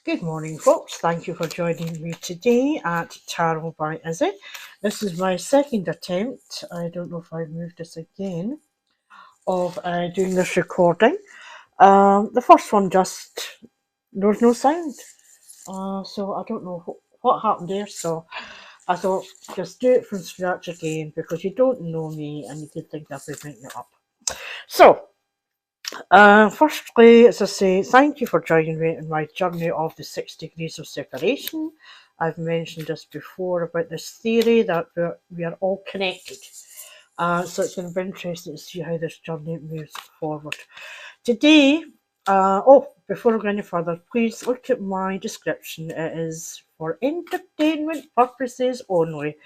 Good morning, folks. Thank you for joining me today at Tarot by Izzy. This is my second attempt. I don't know if I've moved this again of doing this recording. The first one just there was no sound, so I don't know what happened there. So I thought just do it from scratch again because you don't know me and you could think I've been making it up. So firstly, as I say, thank you for joining me in my journey of the 6 degrees of separation. I've mentioned this before about this theory that we are all connected. So it's going to be interesting to see how this journey moves forward. Today, before I go any further, please look at my description. It is for entertainment purposes only,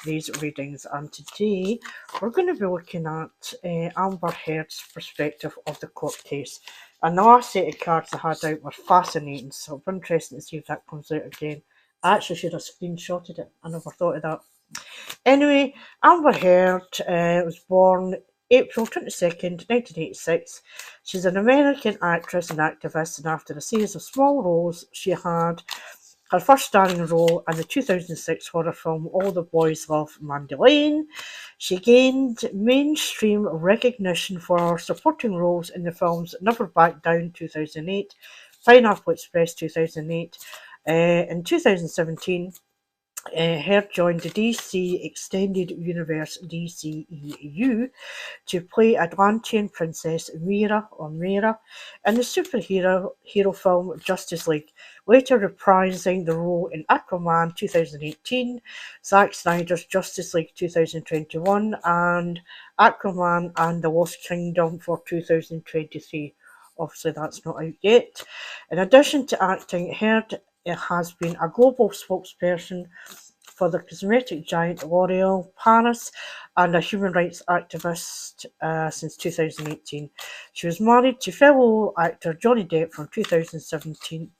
these readings. And today, we're going to be looking at Amber Heard's perspective of the court case. And the last set of cards I had out were fascinating, so it'll be interesting to see if that comes out again. I actually should have screenshotted it. I never thought of that. Anyway, Amber Heard was born April 22nd, 1986. She's an American actress and activist, and after a series of small roles, she had her first starring role in the 2006 horror film All the Boys Love Mandy Lane. She gained mainstream recognition for her supporting roles in the films Never Back Down 2008, Pineapple Express 2008. In 2017, Heard joined the DC Extended Universe DCEU to play Atlantean Princess Mera in the superhero film Justice League, later reprising the role in Aquaman 2018, Zack Snyder's Justice League 2021, and Aquaman and the Lost Kingdom for 2023. Obviously, that's not out yet. In addition to acting, Heard has been a global spokesperson for the cosmetic giant L'Oreal Paris and a human rights activist since 2018. She was married to fellow actor Johnny Depp from 2015,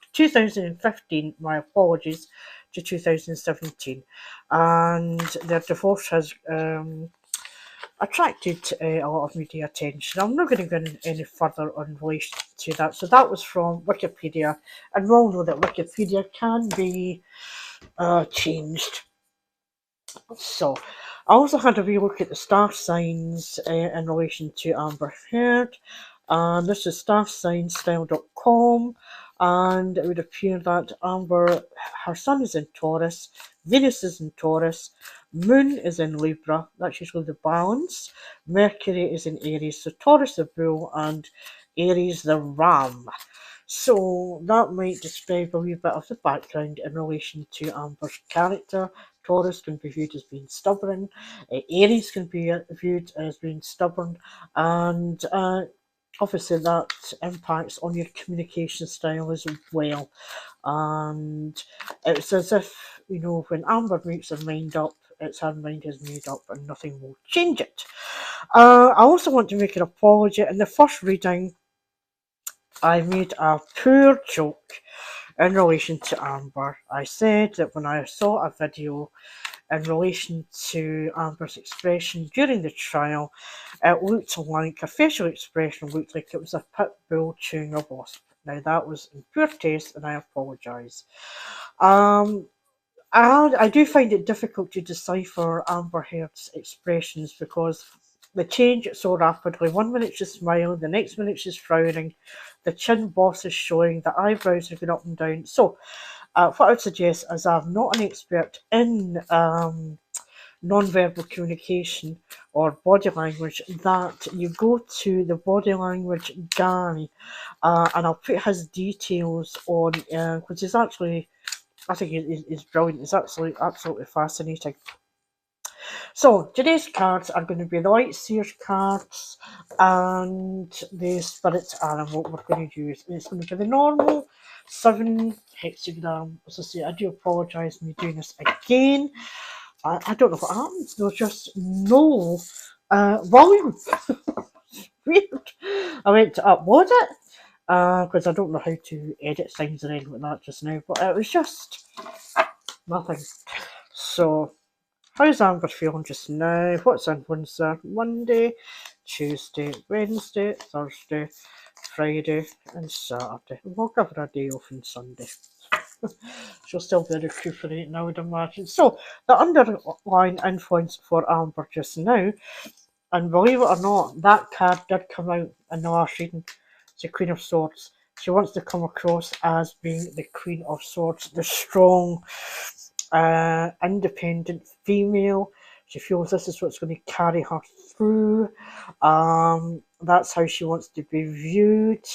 my apologies, to 2017. And their divorce has attracted a lot of media attention. I'm not going to go any further on relation to that. So that was from Wikipedia, and we all know that Wikipedia can be changed. So I also had a wee look at the star signs in relation to Amber Heard. And this is starsignstyle.com, and it would appear that Amber, her sun is in Taurus, Venus is in Taurus, Moon is in Libra, that's usually the balance, Mercury is in Aries, so Taurus the bull and Aries the ram. So that might describe a wee bit of the background in relation to Amber's character. Taurus can be viewed as being stubborn, Aries can be viewed as being stubborn, and obviously that impacts on your communication style as well. And it's as if, when Amber makes her mind up, it's her mind is made up and nothing will change it. I also want to make an apology. In the first reading, I made a poor joke in relation to Amber. I said that when I saw a video in relation to Amber's expression during the trial, it looked like her facial expression looked like it was a pit bull chewing a wasp. Now that was in poor taste, and I apologise. I do find it difficult to decipher Amber Heard's expressions because they change so rapidly. 1 minute she's smiling, the next minute she's frowning, the chin boss is showing, the eyebrows are going up and down. So, what I would suggest, as I'm not an expert in non-verbal communication or body language, that you go to the body language guy, and I'll put his details on, which is actually, I think he's brilliant. It's absolutely fascinating. So today's cards are going to be the Light Seers cards and the Spirit Animal we're going to use. And it's going to be the normal 7 hexagram. As I say, I do apologise for me doing this again. I don't know what happened. There's just no volume. Weird. I went to upload it because I don't know how to edit things or anything like that just now. But it was just nothing. So, how's Amber feeling just now? What's in Wednesday? Monday, Tuesday, Wednesday, Thursday, Friday, and Saturday. We'll give her a day off on Sunday. She'll still be recuperating, I would imagine. So, the underlying influence for Amber just now, and believe it or not, that card did come out in the last reading. It's the Queen of Swords. She wants to come across as being the Queen of Swords, the strong, independent female. She feels this is what's going to carry her through. That's how she wants to be viewed.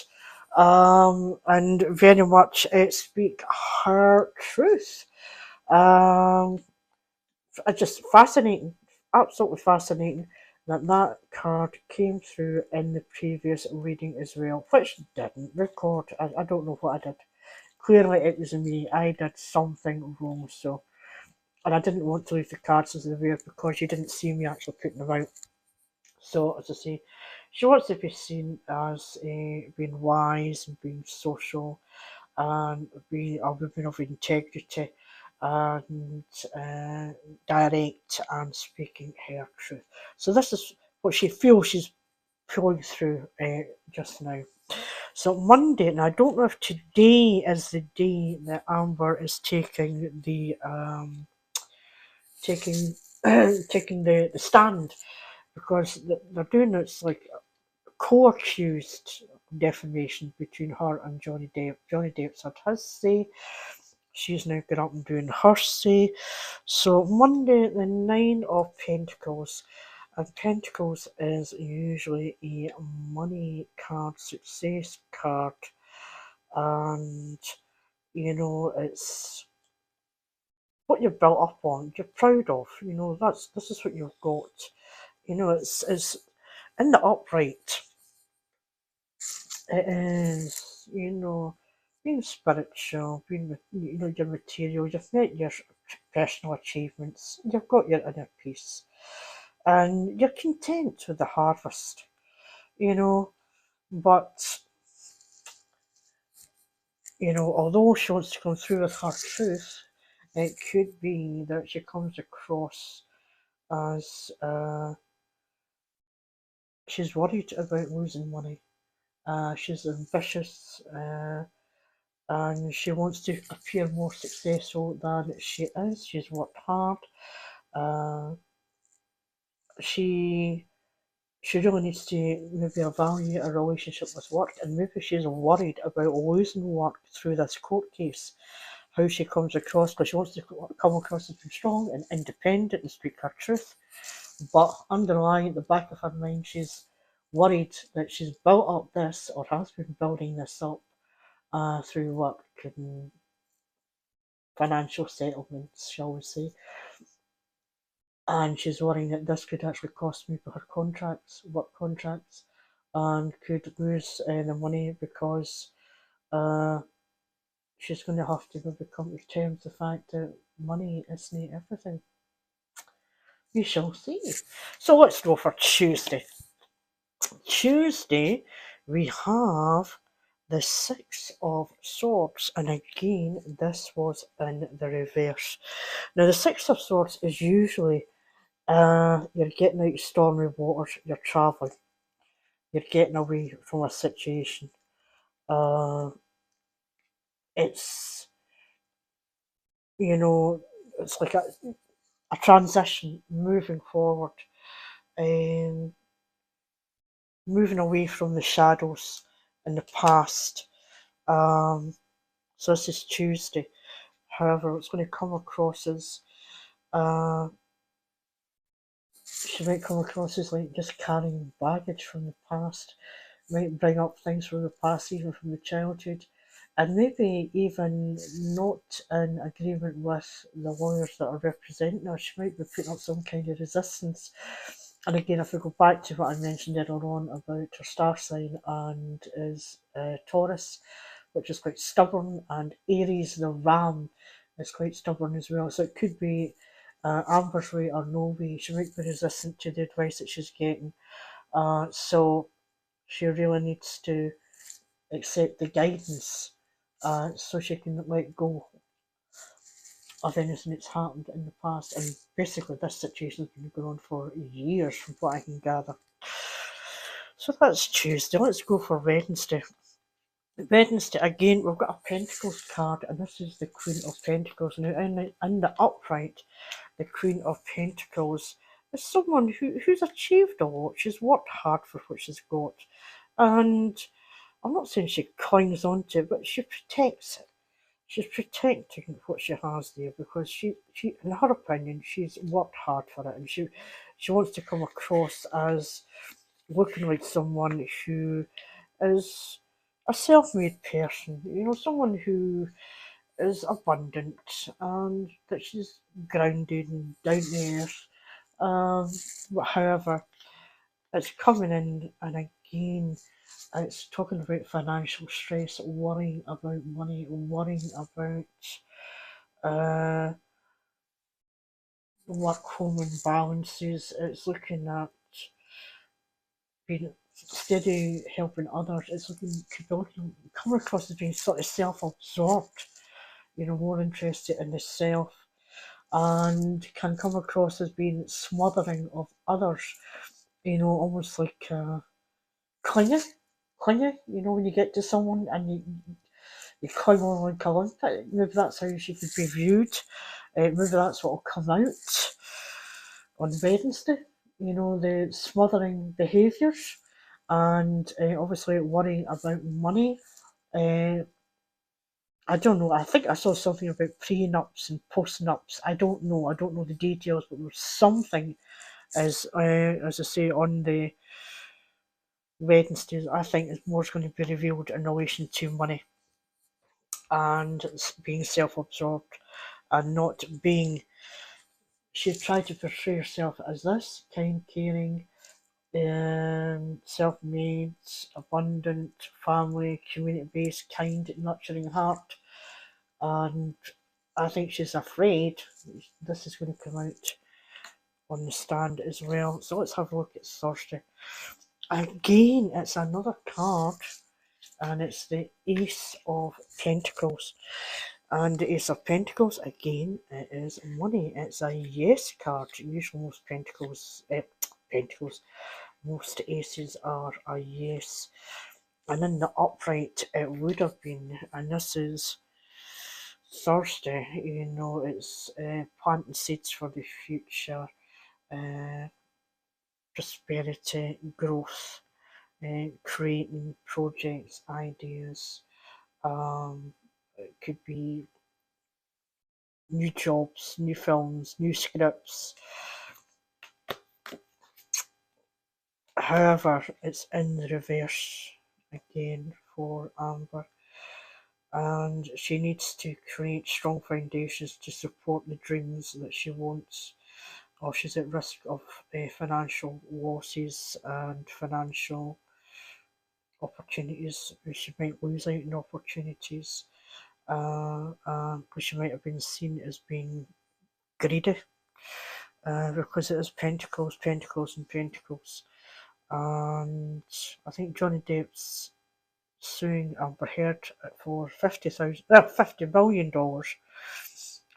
And very much speak her truth. Um, it's just fascinating, absolutely fascinating that card came through in the previous reading as well, which didn't record. I don't know what I did. Clearly, it was me. I did something wrong, so. And I didn't want to leave the cards as they were because you didn't see me actually putting them out. So, as I say, she wants to be seen as being wise and being social and being a woman of integrity and direct and speaking her truth. So, this is what she feels she's pulling through just now. So Monday, and I don't know if today is the day that Amber is taking the taking taking the stand because they're doing it's like co-accused defamation between her and Johnny Depp. Johnny Depp's had his say. She's now got up and doing her say. So Monday, the Nine of Pentacles. And Pentacles is usually a money card, success card, and it's what you're built up on, you're proud of. This is what you've got. It's in the upright. It is, being spiritual, being your material. You've met your personal achievements. You've got your inner peace, and you're content with the harvest. But although she wants to come through with her truth, it could be that she comes across as she's worried about losing money. She's ambitious and she wants to appear more successful than she is. She's worked hard. Uh, she she really needs to maybe evaluate a relationship with work, and maybe she's worried about losing work through this court case. How she comes across, because she wants to come across as being strong and independent and speak her truth. But underlying at the back of her mind, she's worried that she's built up this or has been building this up through work and financial settlements, shall we say. And she's worrying that this could actually cost me her contracts, work contracts, and could lose the money because uh, she's going to have to maybe come to terms with the fact that money isn't everything. We shall see. So let's go for Tuesday. Tuesday, we have the Six of Swords, and again, this was in the reverse. Now, the Six of Swords is usually you're getting out of stormy waters, you're travelling, you're getting away from a situation. Uh, it's, you know, it's like a transition, moving forward, um, moving away from the shadows in the past. So this is Tuesday. However, it's going to come across as uh, she might come across as like just carrying baggage from the past. Might bring up things from the past, even from the childhood, and maybe even not in agreement with the lawyers that are representing her. She might be putting up some kind of resistance. And again, if we go back to what I mentioned earlier on about her star sign and is Taurus, which is quite stubborn, and Aries, the ram, is quite stubborn as well. So it could be Amber's way or no way. She might be resistant to the advice that she's getting. So she really needs to accept the guidance so she can let go of anything that's happened in the past. And basically, this situation has been going on for years, from what I can gather. So that's Tuesday. Let's go for Wednesday. Wednesday, again, we've got a Pentacles card, and this is the Queen of Pentacles. Now, in the upright, the Queen of Pentacles is someone who's achieved a lot. She's worked hard for what she's got. And I'm not saying she clings onto it, but she protects it. She's protecting what she has there because she in her opinion, she's worked hard for it, and she wants to come across as looking like someone who is a self-made person, someone who is abundant and that she's grounded and down to earth. However, it's coming in, and again, it's talking about financial stress, worrying about money, worrying about work-home imbalances. It's looking at being steady, helping others. It's could be coming across as being sort of self-absorbed, more interested in the self, and can come across as being smothering of others, almost like clinging, when you get to someone and you cling on. Maybe that's how she could be viewed. Maybe that's what will come out on Wednesday. The smothering behaviours, and obviously worrying about money. I don't know. I think I saw something about prenups and postnups. I don't know. I don't know the details, but there's something as I say on the Wednesdays. I think is more going to be revealed in relation to money and being self-absorbed and not being. She tried to portray herself as this kind, caring, self-made, abundant, family, community-based, kind, nurturing heart, and I think she's afraid this is going to come out on the stand as well. So let's have a look at Thursday. Again, it's another card, and it's the Ace of Pentacles. And the Ace of Pentacles, again, it is money. It's a yes card. Usually most Pentacles, most aces are a yes. And in the upright, it would have been, and this is Thursday, it's planting seeds for the future, prosperity, growth, creating projects, ideas. It could be new jobs, new films, new scripts. However, it's in the reverse again for Amber, and she needs to create strong foundations to support the dreams that she wants, or she's at risk of financial losses and financial opportunities. She might lose out on opportunities because she might have been seen as being greedy, because it is Pentacles, Pentacles, and Pentacles. And I think Johnny Depp's suing Amber Heard for $50 million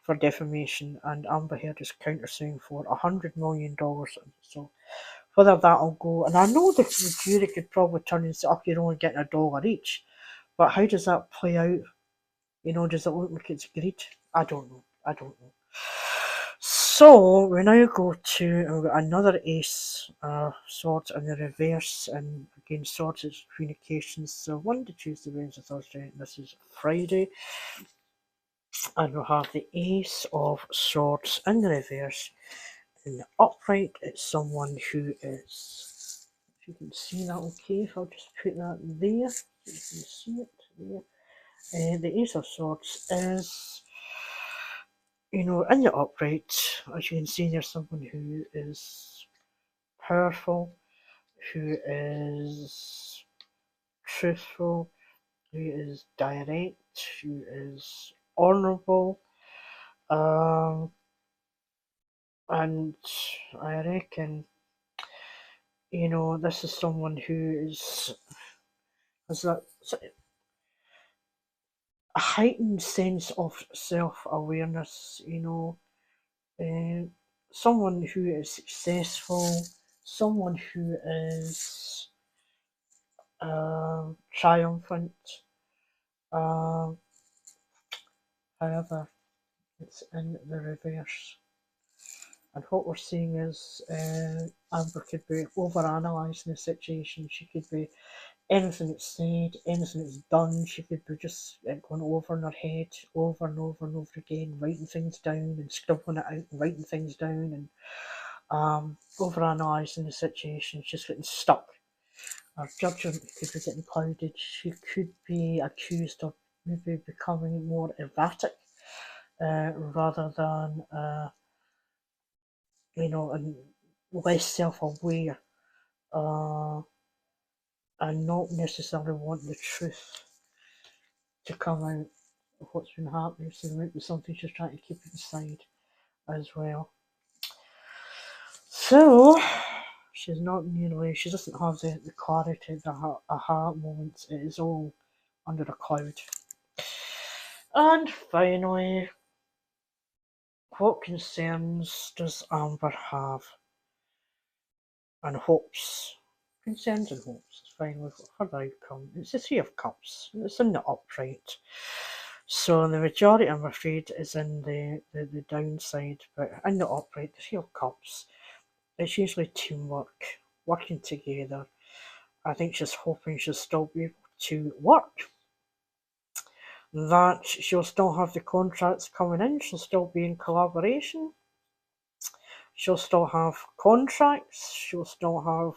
for defamation, and Amber Heard is countersuing for $100 million. So whether that'll go, and I know the jury could probably turn and say, "Oh, you're only getting $1 each," but how does that play out? Does it look like it's greed? I don't know. So we now go to another Ace Swords in the reverse, and again Swords is communications. So Monday, Tuesday, Wednesday, Thursday. This is Friday, and we'll have the Ace of Swords in the reverse. In the upright, it's someone who is. If you can see that, okay. If I'll just put that there, so you can see it there. The Ace of Swords is. In the upright, as you can see, there's someone who is powerful, who is truthful, who is direct, who is honourable, and I reckon, this is someone who has a heightened sense of self-awareness, someone who is successful, someone who is triumphant, Um, However, it's in the reverse. And what we're seeing is Amber could be overanalyzing the situation. She could be anything that's said, anything that's done. She could be just going over in her head over and over and over again, writing things down and scribbling it out and writing things down and overanalyzing the situation. She's getting stuck. Her judgment could be getting clouded. She could be accused of maybe becoming more erratic rather than and less self-aware uh, and not necessarily want the truth to come out of what's been happening. So there might be something she's trying to keep inside as well. So she doesn't have the clarity, the aha moments. It is all under a cloud. And finally, what concerns does Amber have? And hopes. Concerns and hopes. It's fine with her outcome. It's the Three of Cups. It's in the upright. So the majority, I'm afraid, is in the downside, but in the upright, the Three of Cups, it's usually teamwork, working together. I think she's hoping she'll still be able to work, that she'll still have the contracts coming in, she'll still be in collaboration, she'll still have contracts, she'll still have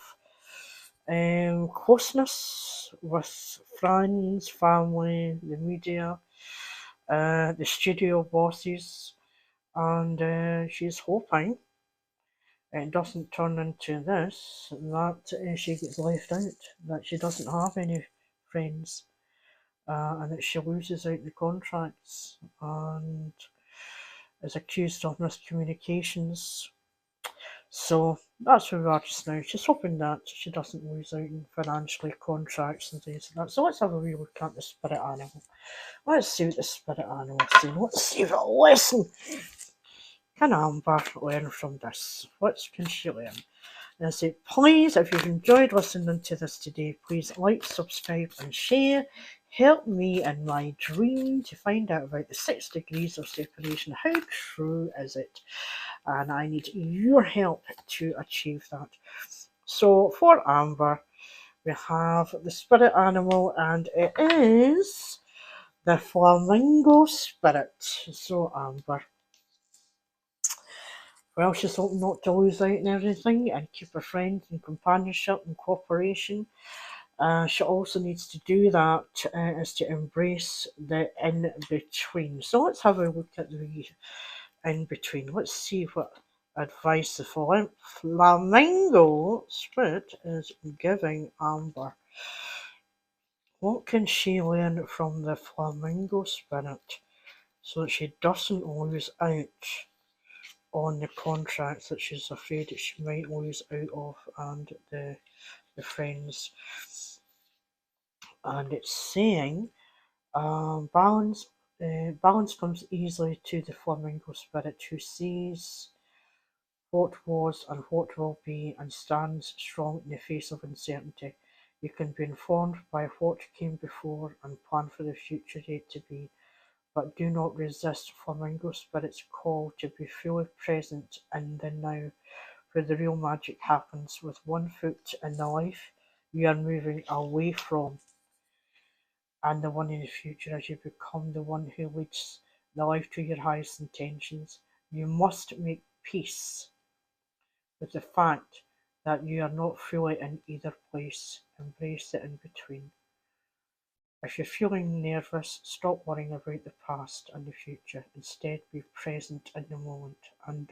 closeness with friends, family, the media, the studio bosses, and she's hoping it doesn't turn into this, that she gets left out, that she doesn't have any friends, and that she loses out the contracts and is accused of miscommunications. So that's where we are just now. She's hoping that she doesn't lose out in financially contracts and things like that. So let's have a wee look at the spirit animal. Let's see what the spirit animal is saying. Let's see what lesson can Amber learn from this. What can she learn? And I say, please, if you've enjoyed listening to this today, please like, subscribe, and share. Help me in my dream to find out about the 6 degrees of separation. How true is it? And I need your help to achieve that. So for Amber, we have the spirit animal, and it is the flamingo spirit. So Amber, well, she's hoping not to lose out on everything and keep her friends and companionship and cooperation. She also needs to do that is to embrace the in-between. So let's have a look at the in-between. Let's see what advice the flamingo spirit is giving Amber. What can she learn from the flamingo spirit so that she doesn't lose out on the contracts that she's afraid that she might lose out of and the friends? And it's saying balance comes easily to the flamingo spirit who sees what was and what will be and stands strong in the face of uncertainty. You can be informed by what came before and plan for the future yet to be, but do not resist flamingo spirit's call to be fully present in the now, where the real magic happens. With one foot in the life you are moving away from and the one in the future as you become the one who leads the life to your highest intentions. You must make peace with the fact that you are not fully in either place. Embrace the in between. If you're feeling nervous, stop worrying about the past and the future. Instead, be present in the moment and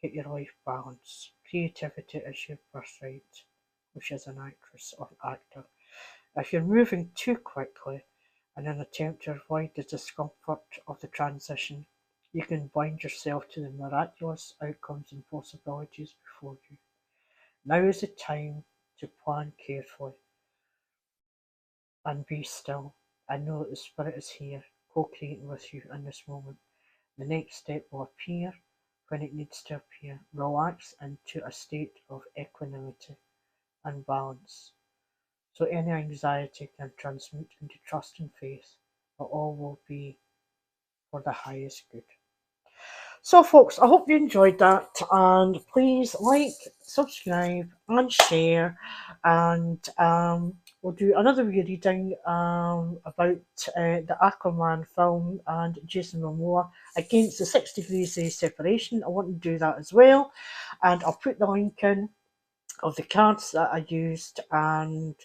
get your life balanced. Creativity is your birthright, which is an actress or actor. If you're moving too quickly in an attempt to avoid the discomfort of the transition, you can bind yourself to the miraculous outcomes and possibilities before you. Now is the time to plan carefully and be still and know that the Spirit is here, co-creating with you in this moment. The next step will appear when it needs to appear. Relax into a state of equanimity and balance, so any anxiety can transmute into trust and faith. but all will be for the highest good. So folks, I hope you enjoyed that, and please like, subscribe and share, and we'll do another reading about the Aquaman film and Jason Momoa against the 6 degrees of separation. I want to do that as well, and I'll put the link in of the cards that I used and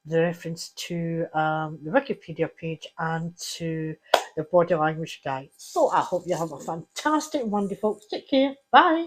the reference to the Wikipedia page and to the body language guide. So I hope you have a fantastic Monday, folks. Take care. Bye.